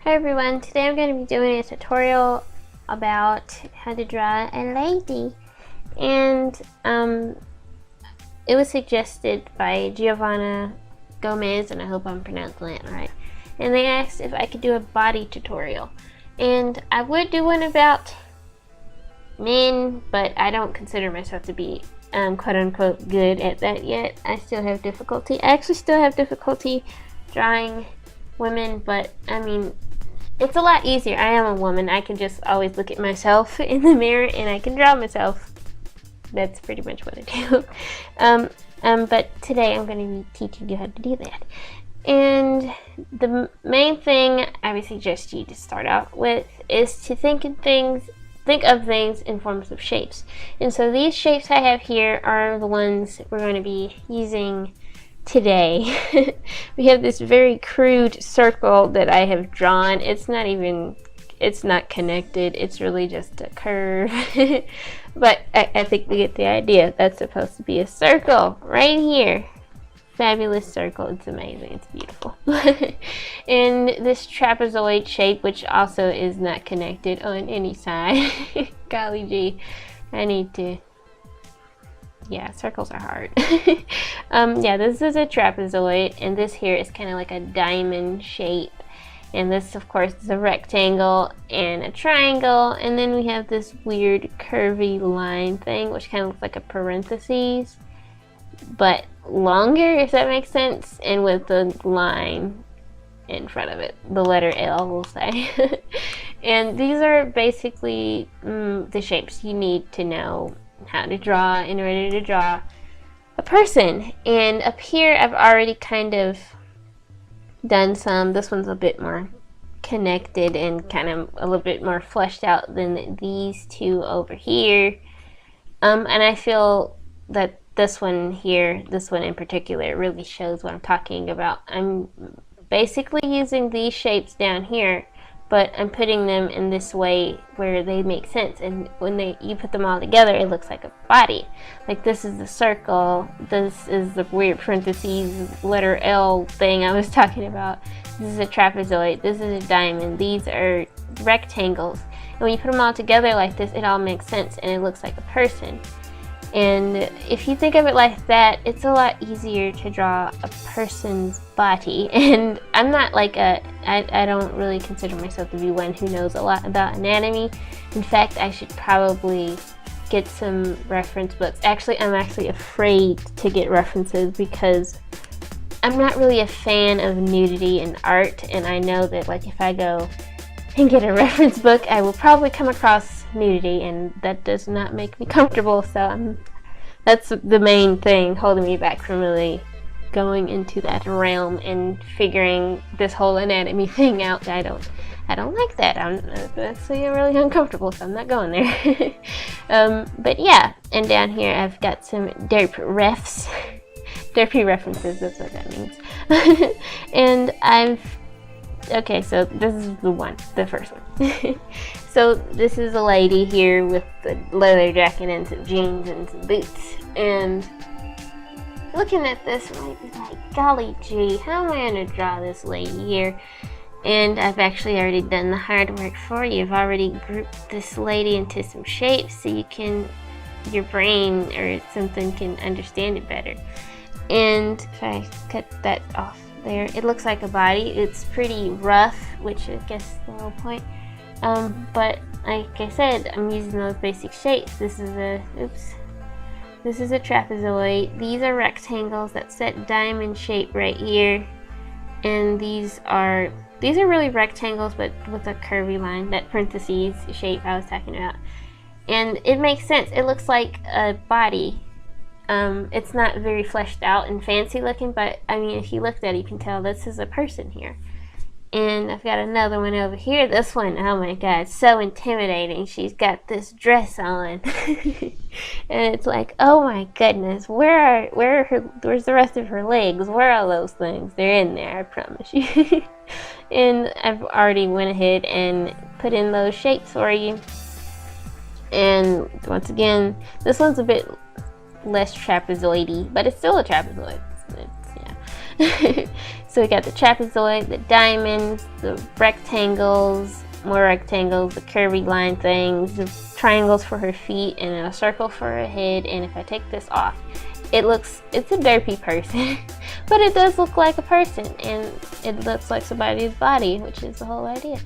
Hi everyone, today I'm going to be doing a tutorial about how to draw a lady, and it was suggested by Giovanna Gomez, and I hope I'm pronouncing that right, and they asked if I could do a body tutorial, and I would do one about men, but I don't consider myself to be quote-unquote good at that yet. I still have difficulty. I actually still have difficulty drawing women, but I mean, it's a lot easier. I am a woman. I can just always look at myself in the mirror and I can draw myself. That's pretty much what I do. But today I'm going to be teaching you how to do that. And the main thing I would suggest you to start out with is to think of things in forms of shapes. And so these shapes I have here are the ones we're going to be using today. We have this very crude circle that I have drawn. It's not connected. It's really just a curve. But I think we get the idea. That's supposed to be a circle right here. Fabulous circle. It's amazing. It's beautiful. And this trapezoid shape, which also is not connected on any side. Golly gee, I need to. Yeah, circles are hard. Yeah, this is a trapezoid, and this here is kind of like a diamond shape. And this, of course, is a rectangle and a triangle. And then we have this weird curvy line thing, which kind of looks like a parentheses, but longer, if that makes sense, and with the line in front of it, the letter L, we'll say. And these are basically the shapes you need to know how to draw in order to draw a person. And up here I've already kind of done some. This one's a bit more connected and kind of a little bit more fleshed out than these two over here. And I feel that this one here, this one in particular, really shows what I'm talking about. I'm basically using these shapes down here, but I'm putting them in this way where they make sense, and when you put them all together, it looks like a body. Like this is the circle, this is the weird parentheses letter L thing I was talking about, this is a trapezoid, this is a diamond, these are rectangles, and when you put them all together like this, it all makes sense and it looks like a person. And if you think of it like that, it's a lot easier to draw a person's body. And I'm not like I don't really consider myself to be one who knows a lot about anatomy. In fact, I should probably get some reference books. Actually, I'm actually afraid to get references because I'm not really a fan of nudity in art. And I know that like if I go and get a reference book, I will probably come across nudity, and that does not make me comfortable. So that's the main thing holding me back from really going into that realm and figuring this whole anatomy thing out. I don't like that. That's really uncomfortable, so I'm not going there. But yeah, and down here I've got some derpy references, that's what that means. And okay, so this is the first one. So this is a lady here with a leather jacket and some jeans and some boots. And looking at this, I might be like, golly gee, how am I going to draw this lady here? And I've actually already done the hard work for you. I've already grouped this lady into some shapes so your brain or something can understand it better. And if I cut that off there, it looks like a body. It's pretty rough, which I guess is the whole point. But like I said, I'm using those basic shapes. This is a trapezoid. These are rectangles. That's that diamond shape right here. And these are really rectangles, but with a curvy line. That parentheses shape I was talking about. And it makes sense. It looks like a body. It's not very fleshed out and fancy looking, but I mean, if you looked at it, you can tell this is a person here. And I've got another one over here. This one, oh my god, so intimidating. She's got this dress on. And it's like, oh my goodness, where's the rest of her legs? Where are those things? They're in there, I promise you. And I've already went ahead and put in those shapes for you. And once again, this one's a bit less trapezoidy, but it's still a trapezoid. So we got the trapezoid, the diamonds, the rectangles, more rectangles, the curvy line things, the triangles for her feet, and a circle for her head. And if I take this off, it's a derpy person, but it does look like a person, and it looks like somebody's body, which is the whole idea.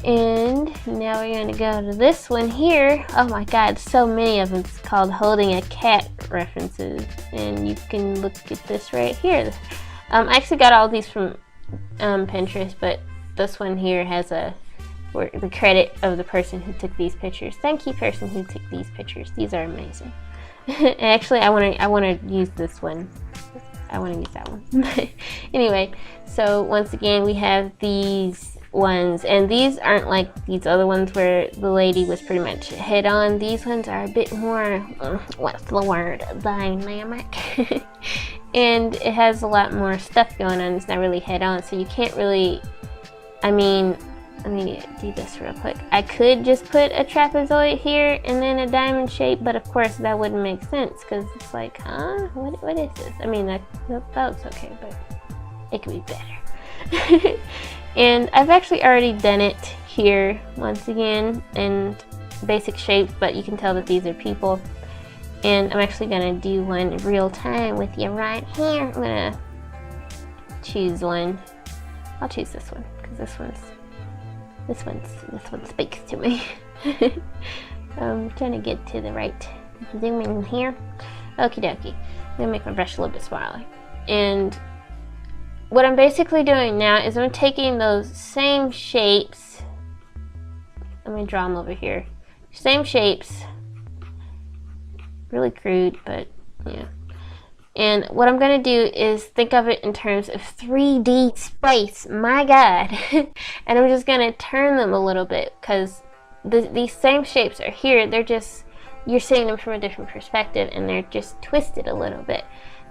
And now we're going to go to this one here. Oh my god, so many of them. It's called Holding a Cat references, and you can look at this right here. I actually got all these from Pinterest, but this one here has the credit of the person who took these pictures. Thank you, person who took these pictures. These are amazing. Actually, I want to use this one. I want to use that one. Anyway, so once again, we have these ones, and these aren't like these other ones where the lady was pretty much head on. These ones are a bit more, what's the word, dynamic. And it has a lot more stuff going on. It's not really head on, so you can't really, I mean, let me do this real quick. I could just put a trapezoid here and then a diamond shape, but of course that wouldn't make sense because it's like, huh? What is this? I mean, that looks okay, but it could be better. And I've actually already done it here once again in basic shapes, but you can tell that these are people. And I'm actually gonna do one in real time with you right here. I'm gonna choose one. I'll choose this one because this one speaks to me. I'm trying to get to the right zoom in here. Okie dokie. I'm gonna make my brush a little bit smaller. And what I'm basically doing now is I'm taking those same shapes. Let me draw them over here. Same shapes. Really crude, but yeah. And what I'm going to do is think of it in terms of 3D space. My god. And I'm just going to turn them a little bit because these same shapes are here. They're just, you're seeing them from a different perspective and they're just twisted a little bit.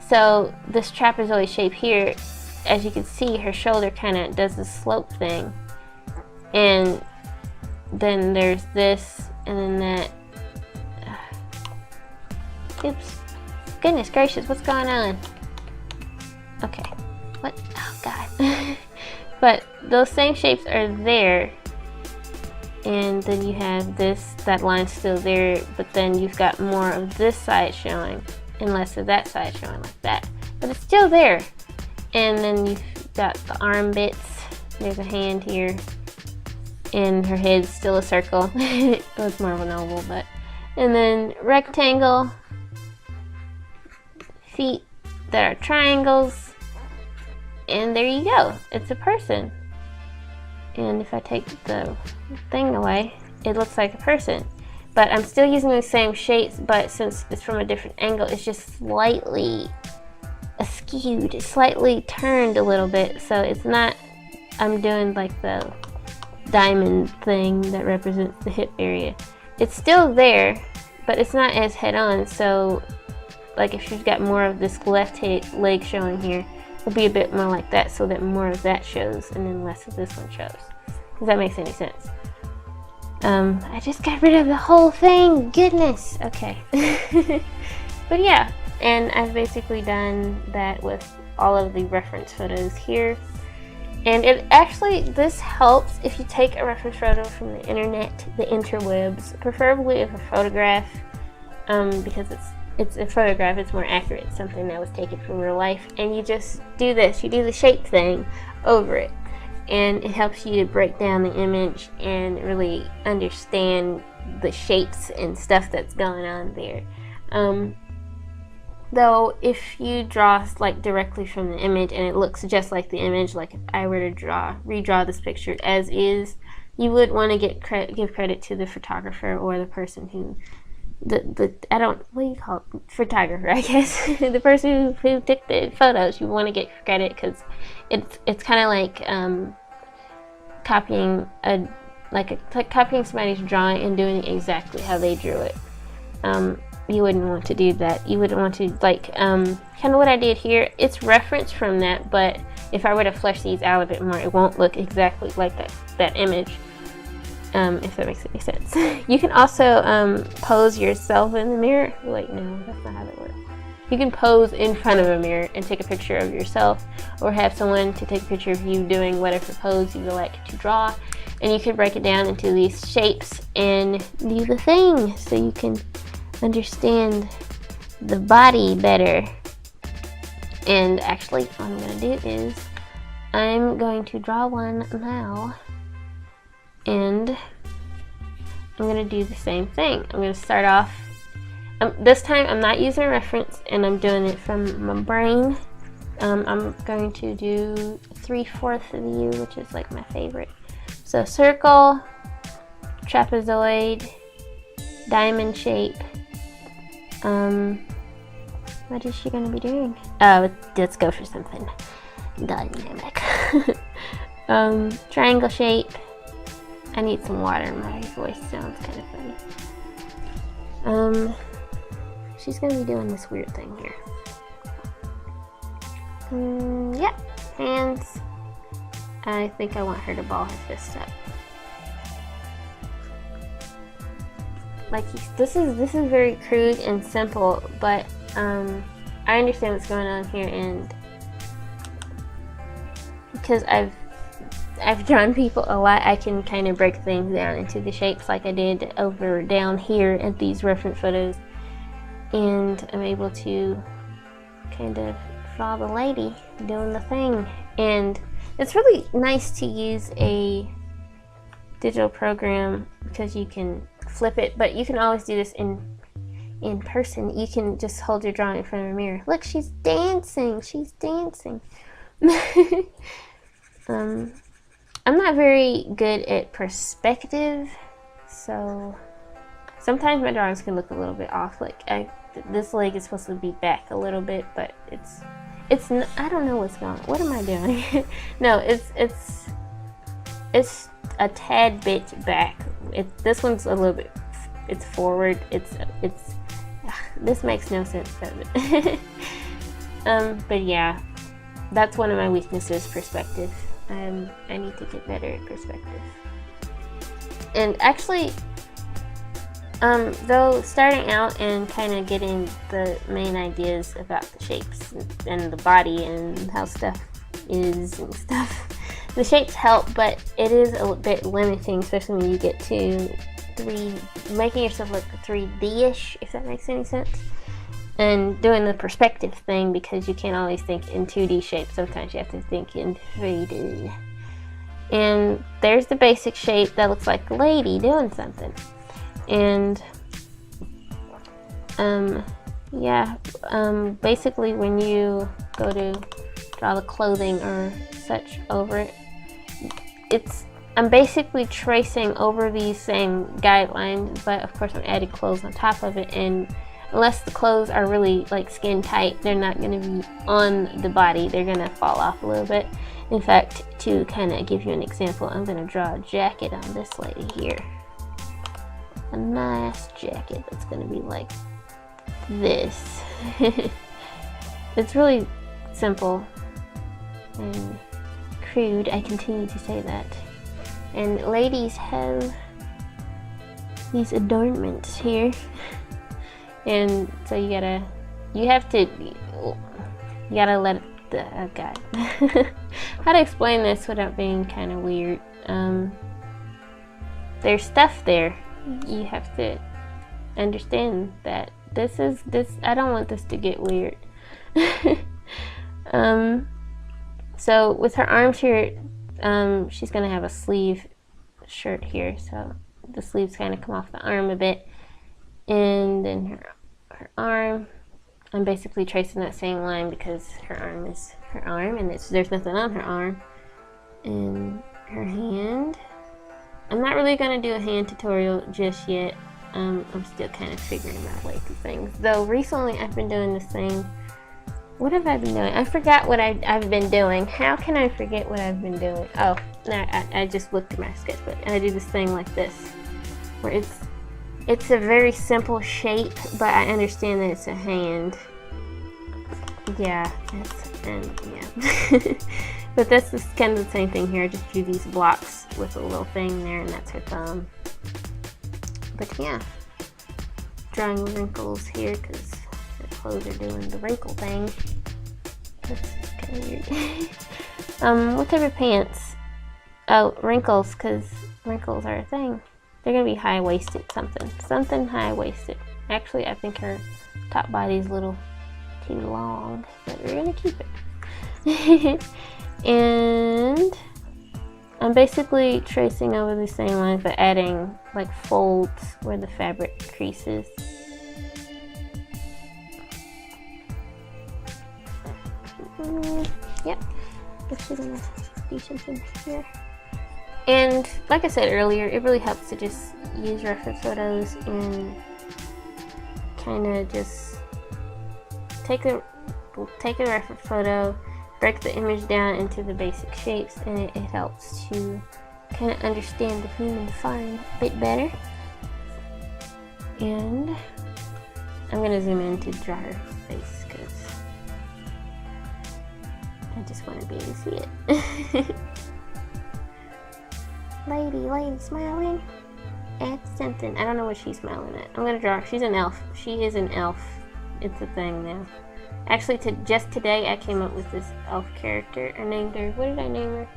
So this trapezoid shape here, as you can see, her shoulder kind of does this slope thing. And then there's this and then that. Oops. Goodness gracious, what's going on? Okay. What? Oh god. But those same shapes are there. And then you have this, that line's still there, but then you've got more of this side showing and less of that side showing like that. But it's still there. And then you've got the arm bits. There's a hand here. And her head's still a circle. It was more of an oval, but. And then rectangle. Feet that are triangles, and there you go, it's a person. And if I take the thing away, it looks like a person, but I'm still using the same shapes, but since it's from a different angle, it's just slightly askewed, it's slightly turned a little bit, so it's not, I'm doing like the diamond thing that represents the hip area. It's still there, but it's not as head on, so like if she's got more of this left leg showing here, it'll be a bit more like that so that more of that shows and then less of this one shows. If that makes any sense. I just got rid of the whole thing, goodness. Okay. But yeah, and I've basically done that with all of the reference photos here. And it actually, this helps if you take a reference photo from the internet, the interwebs, preferably of a photograph, because it's a photograph, it's more accurate, something that was taken from real life, and you just do this, you do the shape thing over it, and it helps you to break down the image and really understand the shapes and stuff that's going on there. Though if you draw like directly from the image and it looks just like the image, like if I were to redraw this picture as is, you would want to give credit to the photographer or the person who I don't, what do you call it? Photographer, I guess. The person who took the photos, you want to get credit because it's kind of like copying copying somebody's drawing and doing it exactly how they drew it. You wouldn't want to do that. You would want to like kind of what I did here. It's referenced from that, but if I were to flesh these out a bit more, it won't look exactly like that image. If that makes any sense. You can also pose yourself in the mirror. Wait, no, that's not how that works. You can pose in front of a mirror and take a picture of yourself, or have someone to take a picture of you doing whatever pose you would like to draw. And you can break it down into these shapes and do the thing so you can understand the body better. And actually, what I'm going to do is I'm going to draw one now, and I'm going to do the same thing. I'm going to start off, this time I'm not using a reference and I'm doing it from my brain. I'm going to do 3/4 view, which is like my favorite. So circle, trapezoid, diamond shape. What is she going to be doing? Oh, let's go for something dynamic. Triangle shape. I need some water. My voice sounds kind of funny. She's going to be doing this weird thing here. Yeah, hands. I think I want her to ball her fist up. Like, this is very crude and simple, but I understand what's going on here, and because I've drawn people a lot, I can kind of break things down into the shapes like I did over down here at these reference photos, and I'm able to kind of draw the lady doing the thing. And it's really nice to use a digital program because you can flip it, but you can always do this in person. You can just hold your drawing in front of a mirror. Look, she's dancing. She's dancing. I'm not very good at perspective, so sometimes my drawings can look a little bit off. Like this leg is supposed to be back a little bit, but it's I don't know what's going on. What am I doing? No, it's a tad bit back. This one's a little bit. It's forward. It's. This makes no sense, does it? But yeah, that's one of my weaknesses, perspective. I need to get better at perspective. And actually, though starting out and kind of getting the main ideas about the shapes and the body and how stuff is and stuff, the shapes help, but it is a bit limiting, especially when you get to making yourself look 3D-ish, if that makes any sense. And doing the perspective thing, because you can't always think in 2D shapes, sometimes you have to think in 3D. And there's the basic shape that looks like a lady doing something. And yeah, basically when you go to draw the clothing or such over it, I'm basically tracing over these same guidelines, but of course I'm adding clothes on top of it, and unless the clothes are really like skin tight, they're not going to be on the body. They're going to fall off a little bit. In fact, to kind of give you an example, I'm going to draw a jacket on this lady here. A nice jacket that's going to be like this. It's really simple and crude. I continue to say that. And ladies have these adornments here. And so you gotta let the, oh God. How to explain this without being kind of weird. There's stuff there. You have to understand that I don't want this to get weird. So with her arms here, she's gonna have a sleeve shirt here, so the sleeves kind of come off the arm a bit. And then her arm, I'm basically tracing that same line because her arm is her arm, and there's nothing on her arm. And her hand, I'm not really going to do a hand tutorial just yet. I'm still kind of figuring my way through things. Though recently I've been doing this thing. What have I been doing? I forgot what I've been doing. How can I forget what I've been doing? Oh, no, I just looked at my sketchbook, and I do this thing like this, where it's a very simple shape, but I understand that it's a hand. Yeah, yeah. But that's just kind of the same thing here. I just do these blocks with a little thing there, and that's her thumb. But yeah, drawing wrinkles here because clothes are doing the wrinkle thing. That's kind of weird. What type of pants? Oh, wrinkles, because wrinkles are a thing. They're gonna be high-waisted something high-waisted. Actually, I think her top body's a little too long, but we're gonna keep it. And I'm basically tracing over the same lines, but adding like folds where the fabric creases. Yep, actually gonna do something here. And like I said earlier, it really helps to just use reference photos and kind of just take a reference photo, break the image down into the basic shapes, and it helps to kind of understand the human form a bit better. And I'm gonna zoom in to draw her face because I just want to be able to see it. Lady smiling at something. I don't know what she's smiling at. I'm gonna draw her. She's an elf. She is an elf. It's a thing now. Actually, just today I came up with this elf character. I named her. What did I name her?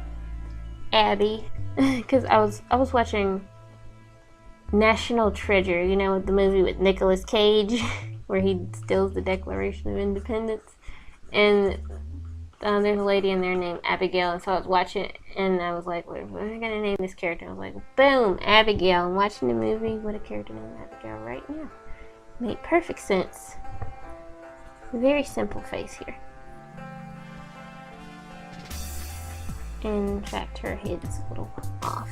Abby. Because I was watching National Treasure. You know, the movie with Nicolas Cage, where he steals the Declaration of Independence, and there's a lady in there named Abigail, and so I was watching it, and I was like, what am I gonna name this character? I was like, boom, Abigail. I'm watching the movie with a character named Abigail right now. Made perfect sense. Very simple face here. In fact, her head is a little off.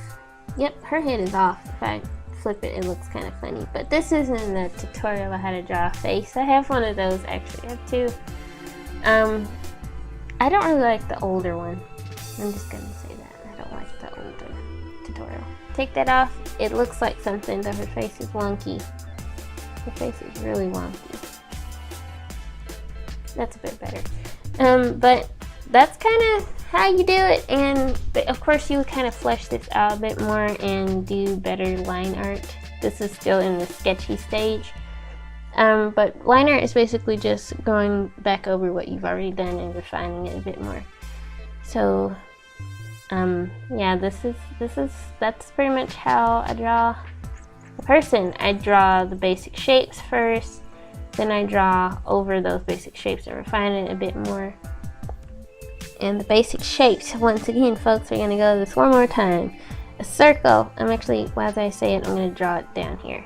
Yep, her head is off. If I flip it, it looks kind of funny. But this isn't a tutorial on how to draw a face. I have one of those, actually. I have two. I don't really like the older one. I'm just gonna say that. I don't like the older tutorial. Take that off. It looks like something, though her face is wonky. Her face is really wonky. That's a bit better. But that's kind of how you do it. And of course, you kind of flesh this out a bit more and do better line art. This is still in the sketchy stage. But line art is basically just going back over what you've already done and refining it a bit more. So, yeah, that's pretty much how I draw a person. I draw the basic shapes first, then I draw over those basic shapes and refine it a bit more. And the basic shapes, once again, folks, we're gonna go this one more time. A circle. As I say it, I'm gonna draw it down here.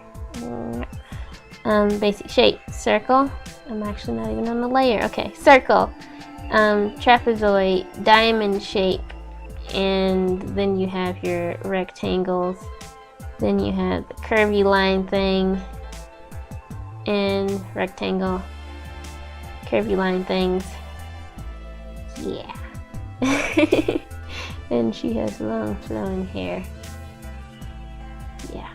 Basic shape, circle. I'm actually not even on the layer. Okay, circle, trapezoid, diamond shape, and then you have your rectangles. Then you have the curvy line thing, and rectangle, curvy line things. Yeah. And she has long flowing hair. Yeah.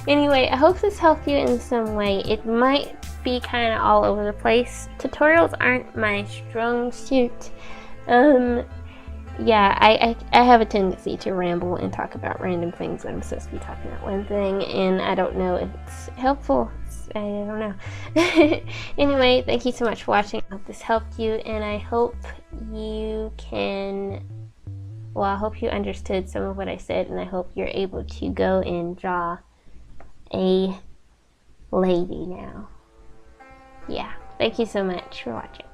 Anyway, I hope this helped you in some way. It might be kind of all over the place. Tutorials aren't my strong suit. Yeah, I have a tendency to ramble and talk about random things when I'm supposed to be talking about one thing, and I don't know if it's helpful. I don't know. Anyway, thank you so much for watching. I hope this helped you, and I hope you I hope you understood some of what I said, and I hope you're able to go and draw a lady now. Yeah, thank you so much for watching.